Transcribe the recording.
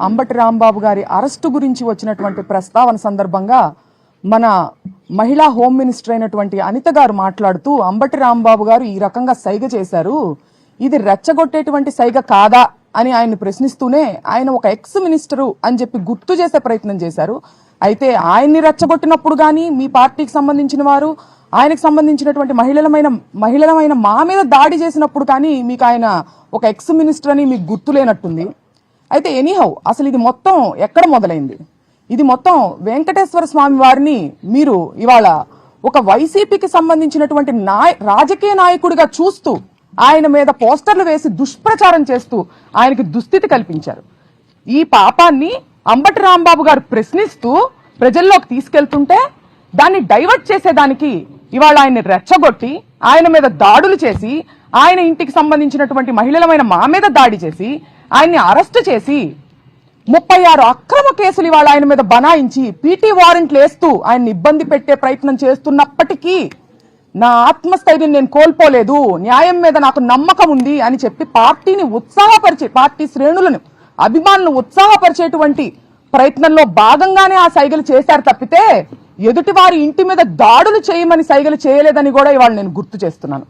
అంబటి రాంబాబు గారి అరెస్టు గురించి వచ్చినటువంటి ప్రస్తావన సందర్భంగా మన మహిళా హోమ్ మినిస్టర్ అయినటువంటి అనిత గారు మాట్లాడుతూ అంబటి రాంబాబు గారు ఈ రకంగా సైగ చేశారు, ఇది రెచ్చగొట్టేటువంటి సైగ కాదా అని ఆయన ప్రశ్నిస్తూనే ఆయన ఒక ఎక్స్ మినిస్టరు అని చెప్పి గుర్తు చేసే ప్రయత్నం చేశారు. అయితే ఆయన్ని రెచ్చగొట్టినప్పుడు కానీ మీ పార్టీకి సంబంధించిన వారు ఆయనకు సంబంధించినటువంటి మహిళలమైన మా మీద దాడి చేసినప్పుడు కానీ మీకు ఆయన ఒక ఎక్స్ మినిస్టర్ అని మీకు గుర్తు లేనట్టుంది. అయితే ఎనీహౌ అసలు ఇది మొత్తం ఎక్కడ మొదలైంది? ఇది మొత్తం వెంకటేశ్వర స్వామి వారిని మీరు ఇవాళ ఒక వైసీపీకి సంబంధించినటువంటి రాజకీయ నాయకుడిగా చూస్తూ ఆయన మీద పోస్టర్లు వేసి దుష్ప్రచారం చేస్తూ ఆయనకి దుస్థితి కల్పించారు. ఈ పాపాన్ని అంబటి రాంబాబు గారు ప్రశ్నిస్తూ ప్రజల్లోకి తీసుకెళ్తుంటే దాన్ని డైవర్ట్ చేసేదానికి ఇవాళ ఆయన్ని రెచ్చగొట్టి ఆయన మీద దాడులు చేసి ఆయన ఇంటికి సంబంధించినటువంటి మహిళలమైన మా మీద దాడి చేసి ఆయన్ని అరెస్ట్ చేసి 36 అక్రమ కేసులు ఇవాళ ఆయన మీద బనాయించి పీటీ వారెంట్లు వేస్తూ ఆయన్ని ఇబ్బంది పెట్టే ప్రయత్నం చేస్తున్నప్పటికీ నా ఆత్మస్థైర్యం నేను కోల్పోలేదు, న్యాయం మీద నాకు నమ్మకం ఉంది అని చెప్పి పార్టీని ఉత్సాహపరిచే, పార్టీ శ్రేణులను అభిమానులను ఉత్సాహపరిచేటువంటి ప్రయత్నంలో భాగంగానే ఆ సైగలు చేశారు తప్పితే ఎదుటి వారి ఇంటి మీద దాడులు చేయమని సైగలు చేయలేదని కూడా ఇవాళ నేను గుర్తు చేస్తున్నాను.